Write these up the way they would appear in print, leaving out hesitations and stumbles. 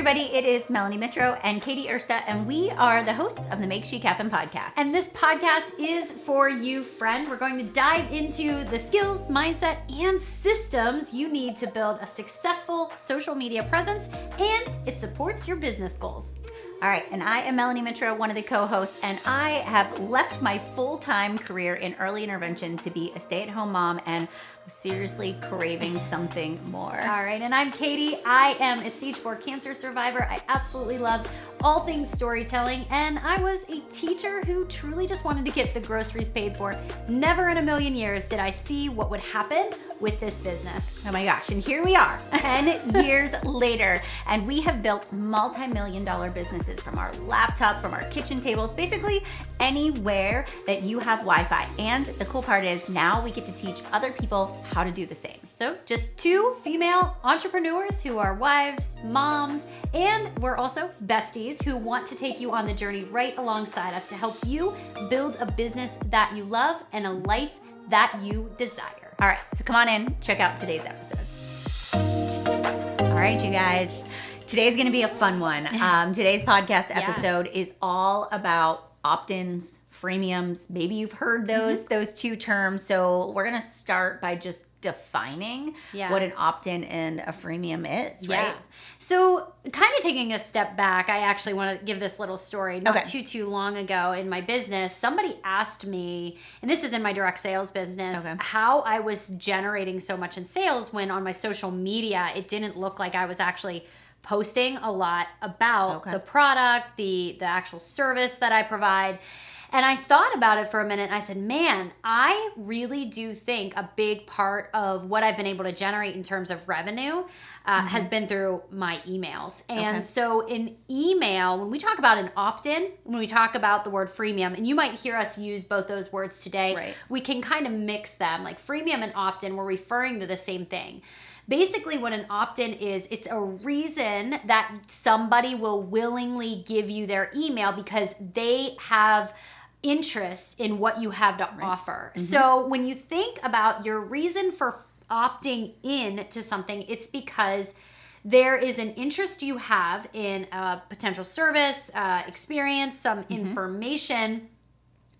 everybody, it is Melanie Mitro and Katy Ursta, and we are the hosts of the Make Chic Happen podcast. And this podcast is for you, friend. We're going to dive into the skills, mindset, and systems you need to build a successful social media presence, and it supports your business goals. All right, and I am Melanie Mitro, one of the co-hosts, and I have left my full-time career in early intervention to be a stay-at-home mom, and I'm seriously craving something more. All right, and I'm Katy. I am a stage 4 cancer survivor. I absolutely love all things storytelling, and I was a teacher who truly just wanted to get the groceries paid for. Never in a million years did I see what would happen with this business. Oh my gosh, and here we are, 10 years later, and we have built multi-million-dollar businesses from our laptop, from our kitchen tables, basically anywhere that you have Wi-Fi. And the cool part is now we get to teach other people how to do the same. So just 2 female entrepreneurs who are wives, moms, and we're also besties who want to take you on the journey right alongside us to help you build a business that you love and a life that you desire. All right, so come on in, check out today's episode. All right, you guys, today's gonna be a fun one. Today's podcast episode is all about opt-ins, freemiums. Maybe you've heard those two terms. So we're gonna start by just defining what an opt-in and a freemium is, right? Yeah. So kind of taking a step back, I actually want to give this little story. Not too long ago in my business, somebody asked me, and this is in my direct sales business, how I was generating so much in sales when on my social media, it didn't look like I was actually posting a lot about the product, the actual service that I provide. And I thought about it for a minute and I said, man, I really do think a big part of what I've been able to generate in terms of revenue has been through my emails. And so in email, when we talk about an opt-in, when we talk about the word freemium, and you might hear us use both those words today, we can kind of mix them. Like freemium and opt-in, we're referring to the same thing. Basically, what an opt-in is, it's a reason that somebody will willingly give you their email because they have interest in what you have to offer. So when you think about your reason for opting in to something, it's because there is an interest you have in a potential service, experience, some information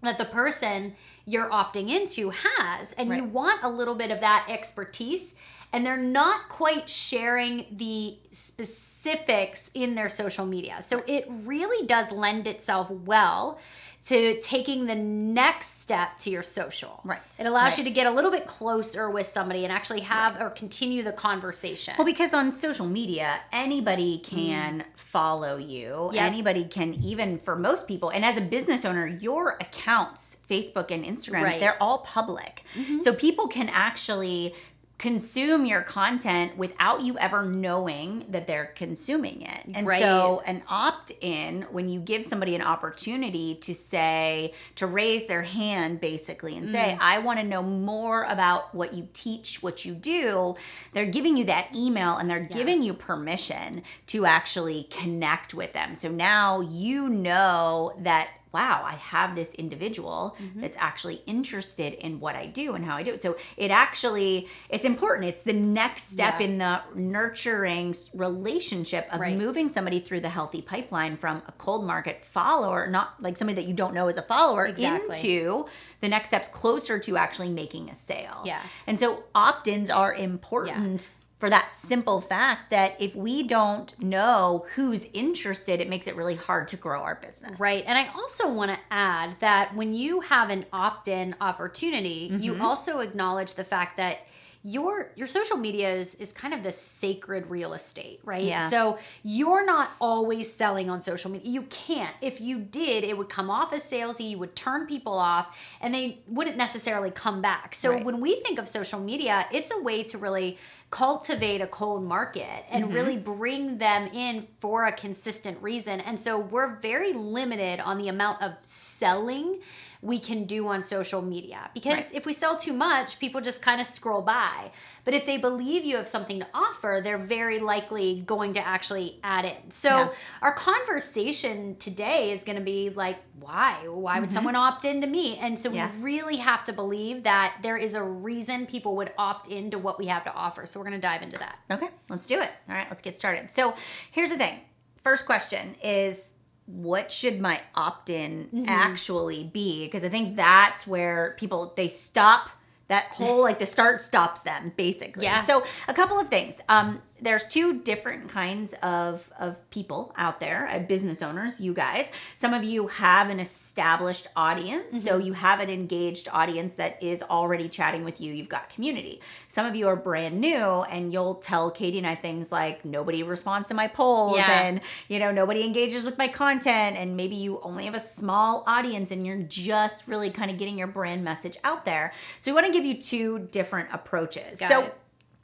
that the person you're opting into has, and you want a little bit of that expertise, and they're not quite sharing the specifics in their social media. So it really does lend itself well to taking the next step to your social. It allows you to get a little bit closer with somebody and actually have or continue the conversation. Well, because on social media, anybody can follow you. Anybody can, even for most people, and as a business owner, your accounts, Facebook and Instagram, they're all public. So people can actually consume your content without you ever knowing that they're consuming it. And so an opt-in, when you give somebody an opportunity to say, to raise their hand basically and say, I want to know more about what you teach, what you do, they're giving you that email and they're giving you permission to actually connect with them. So now you know that, wow, I have this individual that's actually interested in what I do and how I do it. So it's important. It's the next step in the nurturing relationship of moving somebody through the healthy pipeline from a cold market follower, not like somebody that you don't know as a follower, into the next steps closer to actually making a sale. And so opt-ins are important for that simple fact that if we don't know who's interested, it makes it really hard to grow our business. And I also want to add that when you have an opt-in opportunity, you also acknowledge the fact that your social media is kind of the sacred real estate, right? So you're not always selling on social media. You can't. If you did, it would come off as salesy, you would turn people off, and they wouldn't necessarily come back. So when we think of social media, it's a way to really cultivate a cold market and really bring them in for a consistent reason. And so we're very limited on the amount of selling we can do on social media, because if we sell too much, people just kind of scroll by. But if they believe you have something to offer, they're very likely going to actually add in. So our conversation today is going to be like, why would someone opt into me? And so we really have to believe that there is a reason people would opt into what we have to offer. So we're going to dive into that. Okay, let's do it. All right, let's get started. So here's the thing. first question is, what should my opt-in actually be? Because I think that's where people, they stop that whole, like the start stops them basically. Yeah. So a couple of things. There's two different kinds of people out there, business owners, you guys. Some of you have an established audience. So you have an engaged audience that is already chatting with you. You've got community. Some of you are brand new, and you'll tell Katy and I things like, nobody responds to my polls, and nobody engages with my content, and maybe you only have a small audience and you're just really kind of getting your brand message out there. So we want to give you two different approaches. Got it.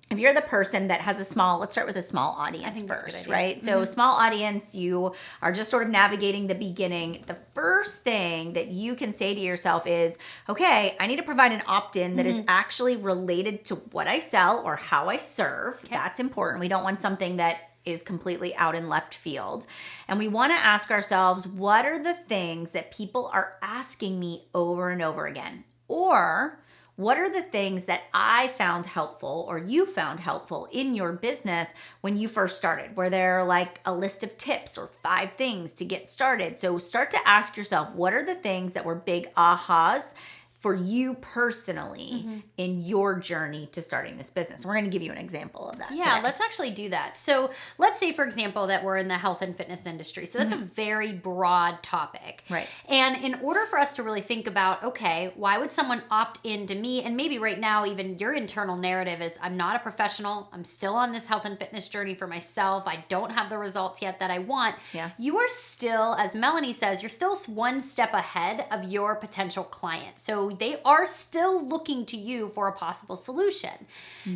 If you're the person that has let's start with a small audience first, right? So small audience, you are just sort of navigating the beginning. The first thing that you can say to yourself is, okay, I need to provide an opt-in that is actually related to what I sell or how I serve. Okay. That's important. We don't want something that is completely out in left field. And we want to ask ourselves, what are the things that people are asking me over and over again? Or what are the things that I found helpful or you found helpful in your business when you first started, where they're like a list of tips or 5 things to get started? So start to ask yourself, what are the things that were big ahas for you personally in your journey to starting this business? We're going to give you an example of that today. Let's actually do that. So let's say, for example, that we're in the health and fitness industry. So that's a very broad topic. Right. And in order for us to really think about, okay, why would someone opt into me? And maybe right now, even your internal narrative is, I'm not a professional. I'm still on this health and fitness journey for myself. I don't have the results yet that I want. Yeah. You are still, as Melanie says, you're still one step ahead of your potential client. So they are still looking to you for a possible solution.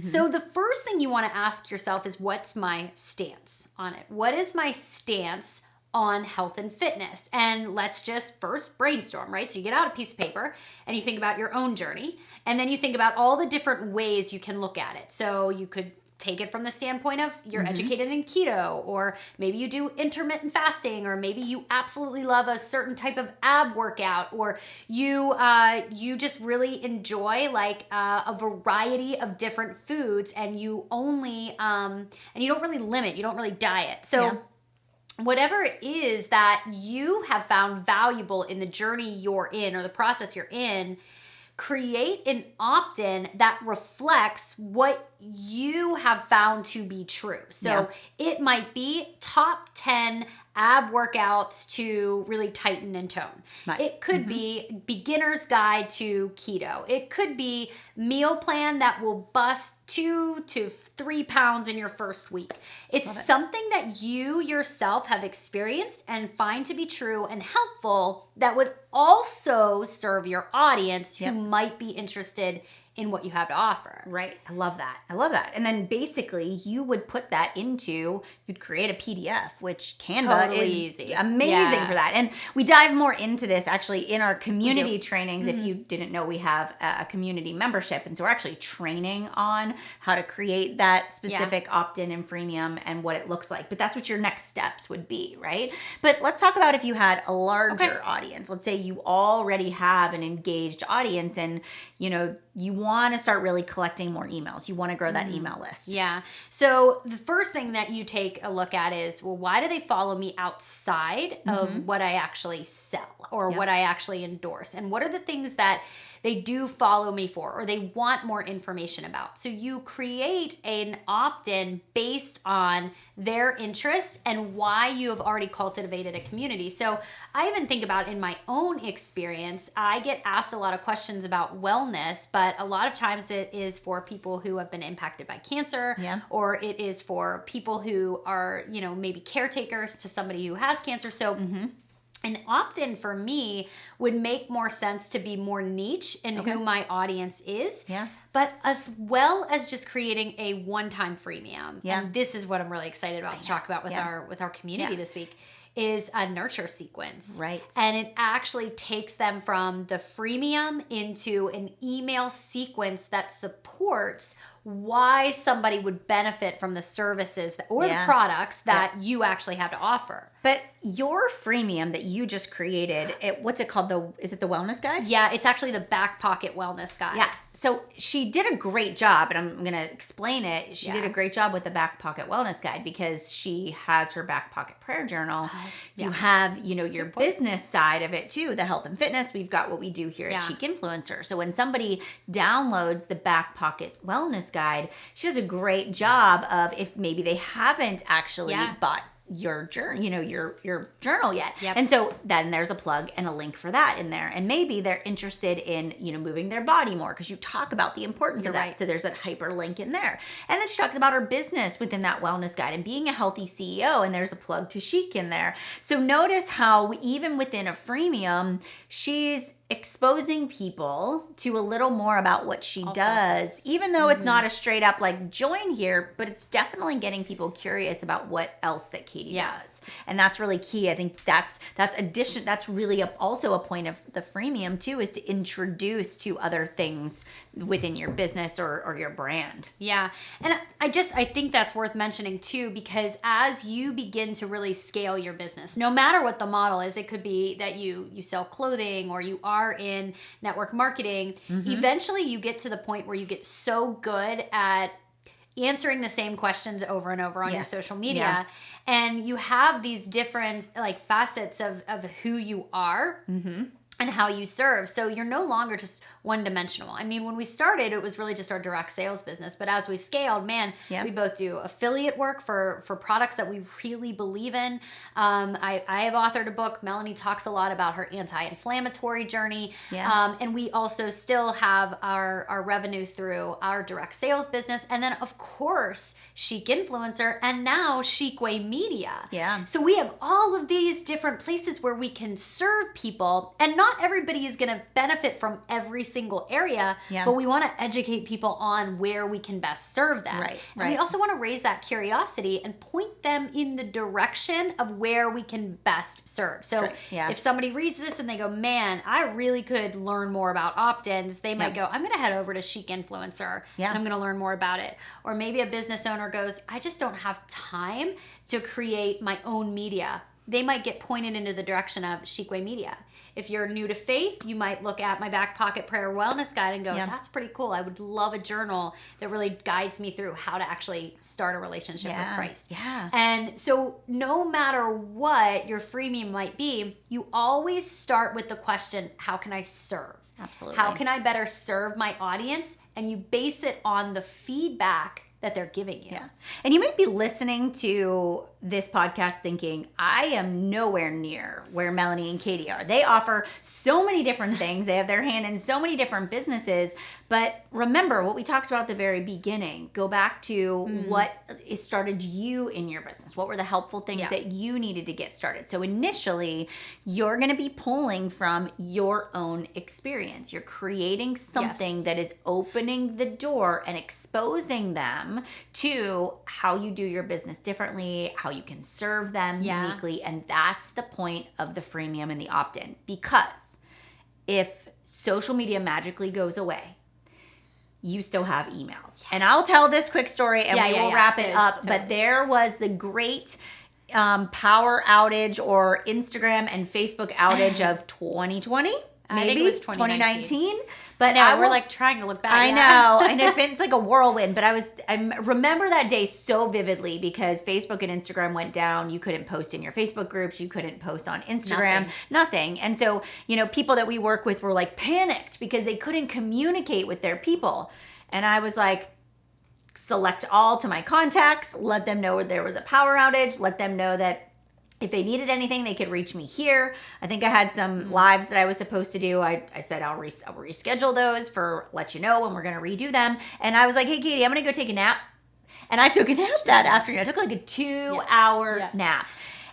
So the first thing you want to ask yourself is, what's my stance on it? What is my stance on health and fitness? And let's just first brainstorm, right? So you get out a piece of paper and you think about your own journey, and then you think about all the different ways you can look at it. So you could take it from the standpoint of you're educated in keto, or maybe you do intermittent fasting, or maybe you absolutely love a certain type of ab workout, or you just really enjoy like a variety of different foods, and you only and you don't really limit, you don't really diet. So whatever it is that you have found valuable in the journey you're in or the process you're in, create an opt-in that reflects what you have found to be true. So it might be top 10 ab workouts to really tighten and tone. Right. It could be beginner's guide to keto. It could be meal plan that will bust 2 to 3 pounds in your first week. It's something that you yourself have experienced and find to be true and helpful that would also serve your audience who might be interested in what you have to offer. Right. I love that. I love that. And then basically you would put that into, you'd create a PDF, which Canva is easy. Amazing for that. And we dive more into this actually in our community trainings. If you didn't know, we have a community membership. And so we're actually training on how to create that specific opt-in and freemium and what it looks like. But that's what your next steps would be, right? But let's talk about if you had a larger audience. Let's say you already have an engaged audience, and you want to start really collecting more emails. You want to grow that email list. Yeah. So the first thing that you take a look at is, well, why do they follow me outside of what I actually sell or what I actually endorse? And what are the things that they do follow me for, or they want more information about? So you create an opt-in based on their interest and why you have already cultivated a community. So I even think about in my own experience, I get asked a lot of questions about wellness, but a lot of times it is for people who have been impacted by cancer, or it is for people who are, maybe caretakers to somebody who has cancer. So an opt-in for me would make more sense to be more niche in who my audience is, but as well as just creating a one-time freemium. And this is what I'm really excited about to talk about with our community this week, is a nurture sequence. Right. And it actually takes them from the freemium into an email sequence that supports why somebody would benefit from the services or the products that you actually have to offer. But, your freemium that you just created, what's it called? Is it the wellness guide? Yeah, it's actually the back pocket wellness guide. Yes. So she did a great job, and I'm going to explain it. She did a great job with the back pocket wellness guide because she has her back pocket prayer journal. You have, your business side of it too, the health and fitness. We've got what we do here at Chic Influencer. So when somebody downloads the back pocket wellness guide, she does a great job of, if maybe they haven't actually bought your journal, your journal yet. And so then there's a plug and a link for that in there. And maybe they're interested in, moving their body more because you talk about the importance of that. So there's that hyperlink in there. And then she talks about her business within that wellness guide and being a healthy CEO. And there's a plug to Chic in there. So notice how even within a freemium, she's exposing people to a little more about what she does, even though it's not a straight up like join here, but it's definitely getting people curious about what else that Katy does. And that's really key. I think that's really also a point of the freemium too, is to introduce to other things within your business or your brand. Yeah. And I think that's worth mentioning too, because as you begin to really scale your business, no matter what the model is, it could be that you sell clothing or you are in network marketing, eventually you get to the point where you get so good at answering the same questions over and over on your social media. And you have these different like facets of who you are and how you serve. So you're no longer just one-dimensional. I mean, when we started, it was really just our direct sales business. But as we've scaled, we both do affiliate work for products that we really believe in. I have authored a book. Melanie talks a lot about her anti-inflammatory journey. And we also still have our revenue through our direct sales business. And then, of course, Chic Influencer and now Chic Way Media. So we have all of these different places where we can serve people. And not everybody is going to benefit from every single area, but we want to educate people on where we can best serve them. And we also want to raise that curiosity and point them in the direction of where we can best serve. So if somebody reads this and they go, man, I really could learn more about opt-ins, they might go, I'm going to head over to Chic Influencer and I'm going to learn more about it. Or maybe a business owner goes, I just don't have time to create my own media. They might get pointed into the direction of Chic Way Media. If you're new to faith, you might look at my back pocket prayer wellness guide and go, that's pretty cool. I would love a journal that really guides me through how to actually start a relationship with Christ. And so no matter what your freemium might be, you always start with the question, how can I serve? Absolutely. How can I better serve my audience? And you base it on the feedback that they're giving you. And you might be listening to this podcast thinking, I am nowhere near where Melanie and Katy are. They offer so many different things. They have their hand in so many different businesses. But remember what we talked about at the very beginning. Go back to what started you in your business. What were the helpful things that you needed to get started? So initially, you're going to be pulling from your own experience. You're creating something that is opening the door and exposing them to how you do your business differently, how you can serve them uniquely. And that's the point of the freemium and the opt-in. Because if social media magically goes away, you still have emails. And I'll tell this quick story and we will wrap it up. Totally. But there was the great power outage or Instagram and Facebook outage of 2020. Maybe it was 2019. But we're like trying to look back. I know. I know it's like a whirlwind, but I remember that day so vividly because Facebook and Instagram went down. You couldn't post in your Facebook groups. You couldn't post on Instagram. Nothing. And so, people that we work with were like panicked because they couldn't communicate with their people. And I was like, select all to my contacts, let them know there was a power outage, let them know that if they needed anything, they could reach me here. I think I had some lives that I was supposed to do. I said I'll reschedule those let you know when we're going to redo them. And I was like, hey, Katy, I'm going to go take a nap. And I took a nap that afternoon. I took like a 2-hour nap.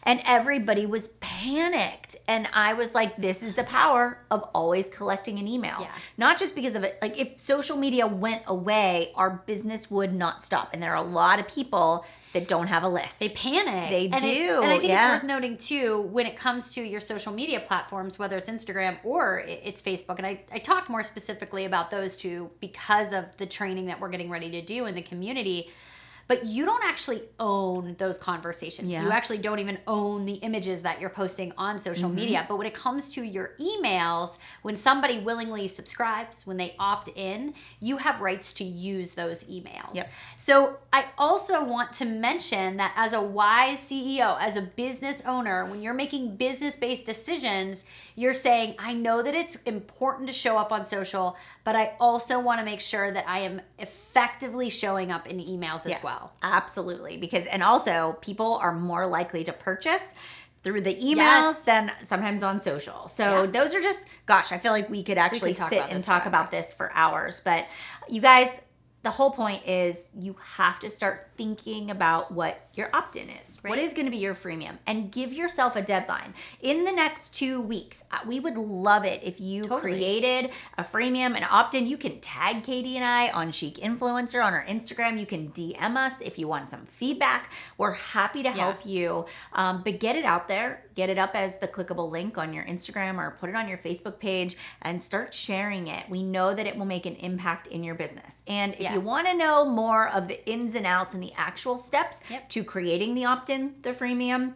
And everybody was panicked. And I was like, this is the power of always collecting an email. Not just because of it. Like if social media went away, our business would not stop. And there are a lot of people that don't have a list. They panic. They do. And I think it's worth noting too, when it comes to your social media platforms, whether it's Instagram or it's Facebook, and I talk more specifically about those two because of the training that we're getting ready to do in the community. but you don't actually own those conversations. Yeah. You actually don't even own the images that you're posting on social media. But when it comes to your emails, when somebody willingly subscribes, when they opt in, you have rights to use those emails. Yep. So I also want to mention that as a wise CEO, as a business owner, when you're making business-based decisions, you're saying, I know that it's important to show up on social, but I also want to make sure that I am effectively showing up in emails as well. Absolutely. Because, and also people are more likely to purchase through the emails than sometimes on social. So those are just, gosh, I feel like we could actually sit and talk about this for hours. But you guys, the whole point is you have to start thinking about what your opt-in is. Right. What is going to be your freemium? And give yourself a deadline. In the next 2 weeks, we would love it if you created a freemium, an opt-in. You can tag Katy and I on Chic Influencer on our Instagram. You can DM us if you want some feedback. We're happy to help you. But get it out there. Get it up as the clickable link on your Instagram or put it on your Facebook page and start sharing it. We know that it will make an impact in your business. And if you want to know more of the ins and outs and the actual steps to creating the opt-in, the freemium,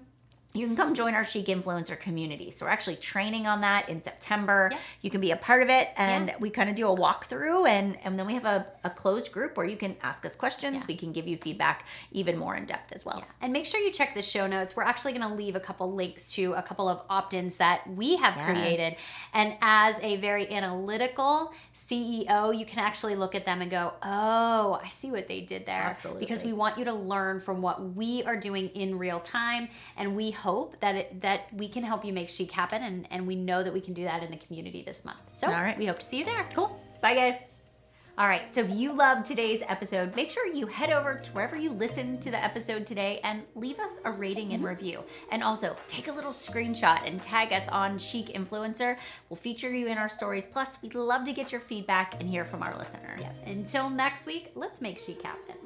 you can come join our Chic Influencer community. So we're actually training on that in September. You can be a part of it, and we kind of do a walkthrough, and then we have a closed group where you can ask us questions. We can give you feedback even more in depth as well. And make sure you check the show notes. We're actually going to leave a couple links to a couple of opt-ins that we have created. And as a very analytical CEO, you can actually look at them and go, oh, I see what they did there. Absolutely. Because we want you to learn from what we are doing in real time, and we hope that we can help you make Chic happen, and we know that we can do that in the community this month. So we hope to see you there. Cool. Bye, guys. All right, so if you loved today's episode, make sure you head over to wherever you listened to the episode today and leave us a rating and review. And also, take a little screenshot and tag us on Chic Influencer. We'll feature you in our stories. Plus, we'd love to get your feedback and hear from our listeners. Until next week, let's make Chic happen.